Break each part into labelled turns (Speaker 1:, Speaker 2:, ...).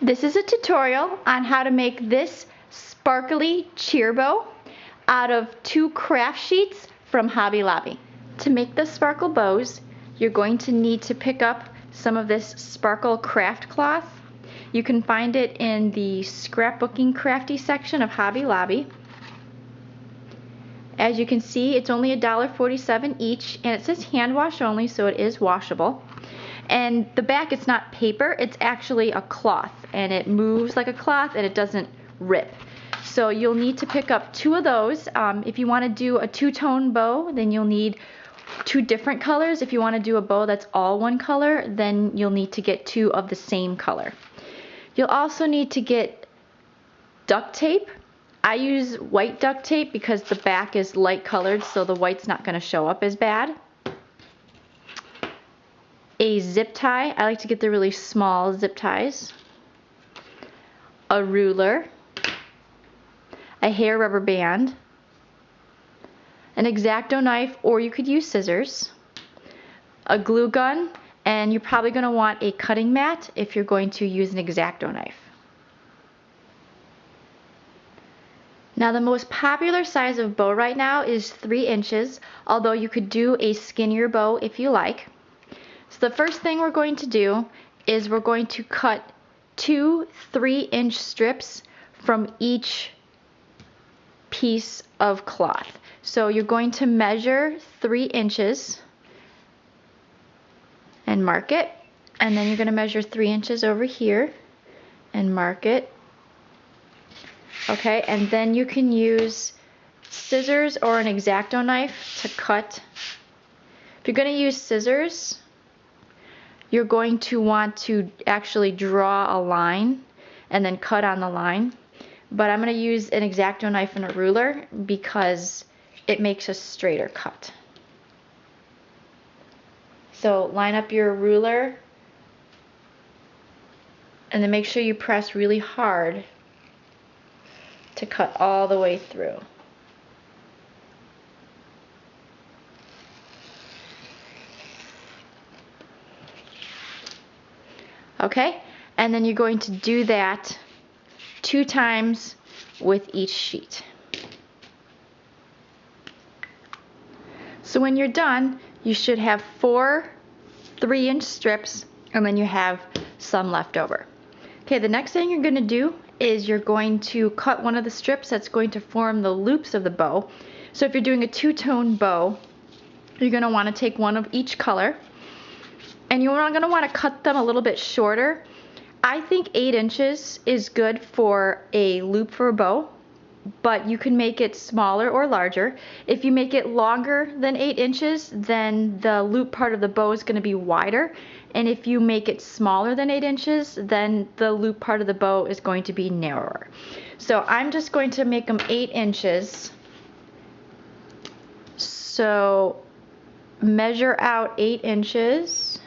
Speaker 1: This is a tutorial on how to make this sparkly cheer bow out of 2 craft sheets from Hobby Lobby. To make the sparkle bows, you're going to need to pick up some of this sparkle craft cloth. You can find it in the scrapbooking crafty section of Hobby Lobby. As you can see, it's only $1.47 each, and it says hand wash only, so it is washable. And the back, it's not paper, it's actually a cloth, and it moves like a cloth and it doesn't rip. So you'll need to pick up 2 of those. If you want to do a 2-tone bow, then you'll need 2 different colors. If you want to do a bow that's all one color, then you'll need to get 2 of the same color. You'll also need to get duct tape. I use white duct tape because the back is light colored, so the white's not going to show up as bad. A zip tie. I like to get the really small zip ties. A ruler. A hair rubber band. An X-Acto knife, or you could use scissors. A glue gun, and you're probably going to want a cutting mat if you're going to use an X-Acto knife. Now, the most popular size of bow right now is 3 inches, although you could do a skinnier bow if you like. So the first thing we're going to do is we're going to cut 2 3-inch strips from each piece of cloth. So you're going to measure 3 inches and mark it, and then you're going to measure 3 inches over here and mark it. Okay, and then you can use scissors or an X-Acto knife to cut. If you're going to use scissors, you're going to want to actually draw a line and then cut on the line. But I'm going to use an X-Acto knife and a ruler because it makes a straighter cut. So line up your ruler and then make sure you press really hard to cut all the way through. Okay, and then you're going to do that 2 times with each sheet. So when you're done, you should have 4 3-inch strips, and then you have some left over. Okay, the next thing you're going to do is you're going to cut one of the strips that's going to form the loops of the bow. So if you're doing a 2-tone bow, you're going to want to take one of each color, and you're going to want to cut them a little bit shorter. I think 8 inches is good for a loop for a bow, but you can make it smaller or larger. If you make it longer than 8 inches, then the loop part of the bow is going to be wider, and if you make it smaller than 8 inches, then the loop part of the bow is going to be narrower. So I'm just going to make them 8 inches. So measure out 8 inches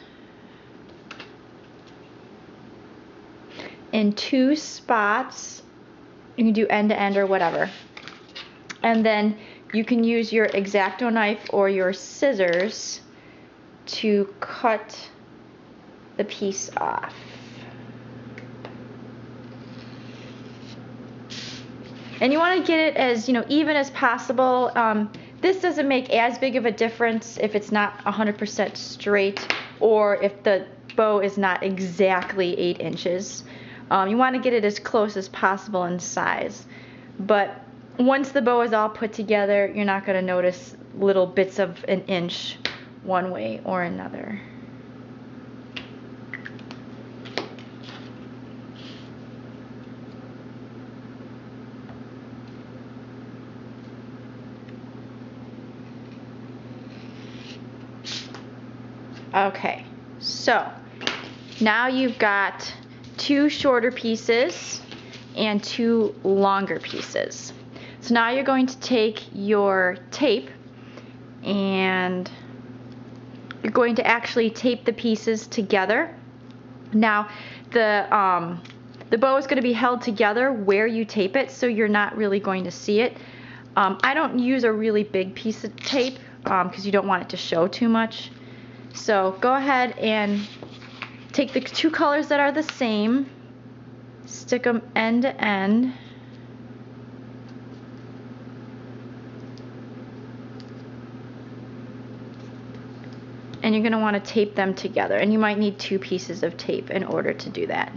Speaker 1: in 2 spots. You can do end to end or whatever. And then you can use your X-Acto knife or your scissors to cut the piece off. And you want to get it as even as possible. This doesn't make as big of a difference if it's not 100% straight or if the bow is not exactly 8 inches. You want to get it as close as possible in size. But once the bow is all put together, you're not going to notice little bits of an inch one way or another. Okay, so now you've got 2 shorter pieces and 2 longer pieces. So now you're going to take your tape and you're going to actually tape the pieces together. Now the bow is going to be held together where you tape it, so you're not really going to see it. I don't use a really big piece of tape because you don't want it to show too much. So go ahead and take the 2 colors that are the same Stick them end to end. And you're going to want to tape them together, and you might need 2 pieces of tape in order to do that.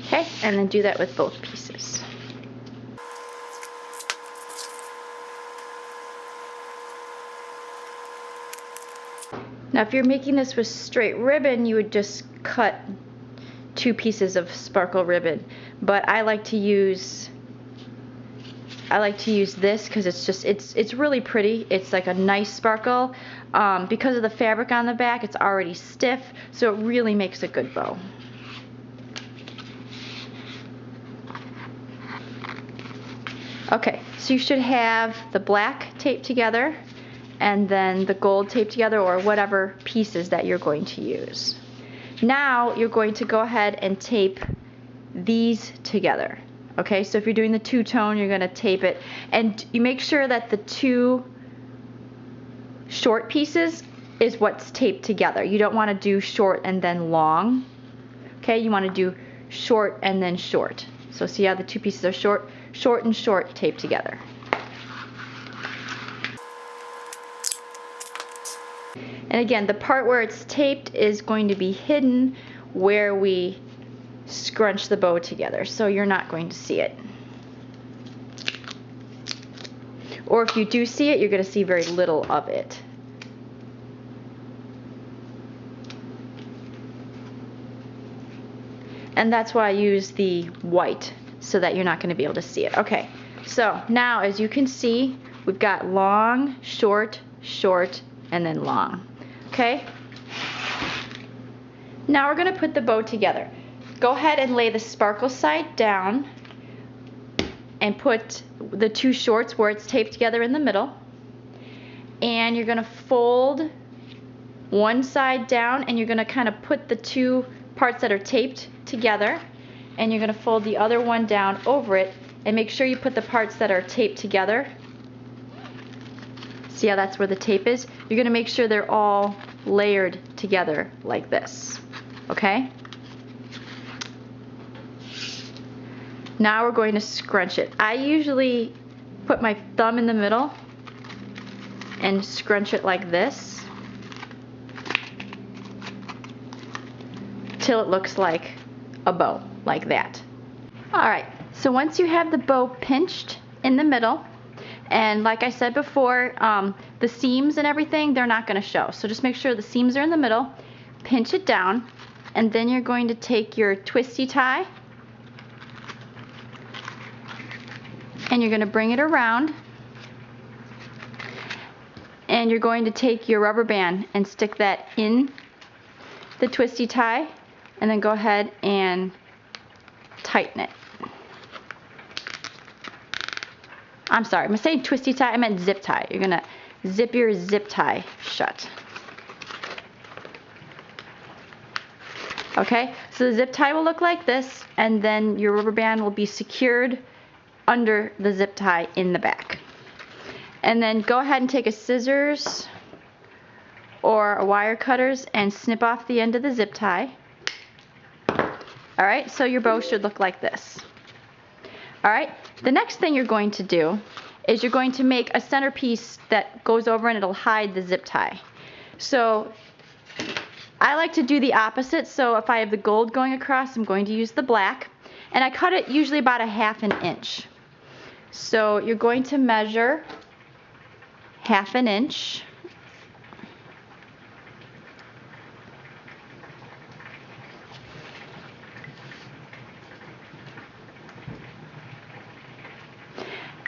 Speaker 1: Okay, and then do that with both pieces. Now if you're making this with straight ribbon, you would just cut 2 pieces of sparkle ribbon, but I like to use this because it's really pretty. It's like a nice sparkle. Because of the fabric on the back, it's already stiff, so it really makes a good bow. Okay, so you should have the black taped together and then the gold taped together, or whatever pieces that you're going to use. Now you're going to go ahead and tape these together. Okay, so if you're doing the two-tone, you're going to tape it, and you make sure that the 2 short pieces is what's taped together. You don't want to do short and then long. Okay, you want to do short and then short. So see how the 2 pieces are short, short and short taped together. And again, the part where it's taped is going to be hidden where we scrunch the bow together, so you're not going to see it. Or if you do see it, you're going to see very little of it. And that's why I use the white, so that you're not going to be able to see it. Okay, so now as you can see, we've got long, short, short, and then long. Okay? Now we're going to put the bow together. Go ahead and lay the sparkle side down and put the 2 shorts where it's taped together in the middle. And you're going to fold one side down, and you're going to kind of put the 2 parts that are taped together, and you're going to fold the other one down over it, and make sure you put the parts that are taped together. See how that's where the tape is? You're going to make sure they're all layered together like this. Okay? Now we're going to scrunch it. I usually put my thumb in the middle and scrunch it like this till it looks like a bow, like that. Alright, so once you have the bow pinched in the middle, and like I said before, the seams and everything, they're not going to show. So just make sure the seams are in the middle, pinch it down, and then you're going to take your twisty tie and you're going to bring it around, and you're going to take your rubber band and stick that in the twisty tie, and then go ahead and tighten it. I'm sorry, I'm saying twisty tie, I meant zip tie. You're going to zip your zip tie shut. Okay, so the zip tie will look like this, and then your rubber band will be secured under the zip tie in the back. And then go ahead and take a scissors or a wire cutters and snip off the end of the zip tie. Alright, so your bow should look like this. Alright, the next thing you're going to do is you're going to make a centerpiece that goes over and it'll hide the zip tie. So I like to do the opposite, so if I have the gold going across, I'm going to use the black, and I cut it usually about a 1/2 inch. So you're going to measure 1/2 inch.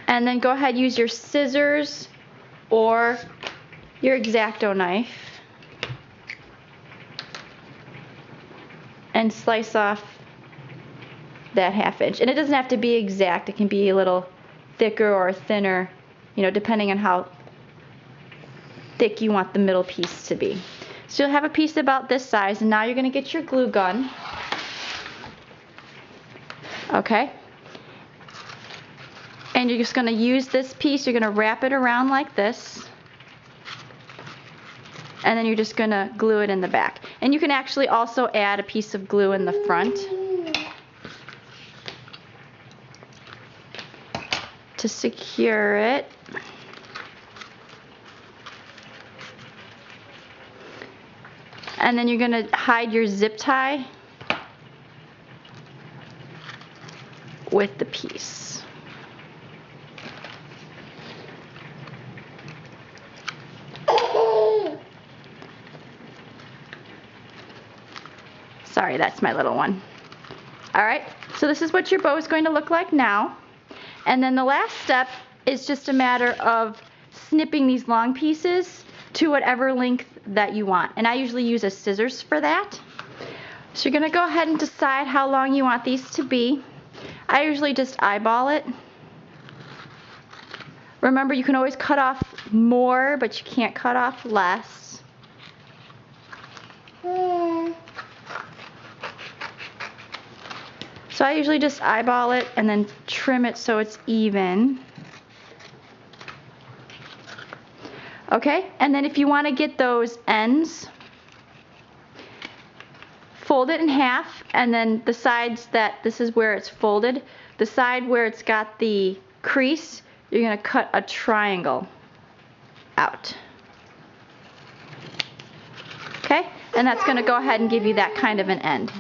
Speaker 1: And then go ahead, use your scissors or your X-Acto knife and slice off that 1/2 inch. And it doesn't have to be exact, it can be a little thicker or thinner, you know, depending on how thick you want the middle piece to be. So you'll have a piece about this size, and now you're going to get your glue gun. Okay? And you're just going to use this piece, you're going to wrap it around like this. And then you're just going to glue it in the back. And you can actually also add a piece of glue in the front to secure it. And then you're going to hide your zip tie with the piece. Sorry, that's my little one. Alright, so this is what your bow is going to look like now. And then the last step is just a matter of snipping these long pieces to whatever length that you want. And I usually use a scissors for that. So you're going to go ahead and decide how long you want these to be. I usually just eyeball it. Remember, you can always cut off more, but you can't cut off less. So I usually just eyeball it and then trim it so it's even. Okay, and then if you want to get those ends, fold it in half, and then the sides that this is where it's folded, the side where it's got the crease, you're going to cut a triangle out. Okay, and that's going to go ahead and give you that kind of an end.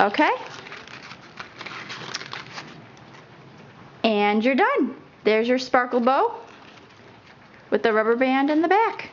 Speaker 1: Okay, and you're done. There's your sparkle bow with the rubber band in the back.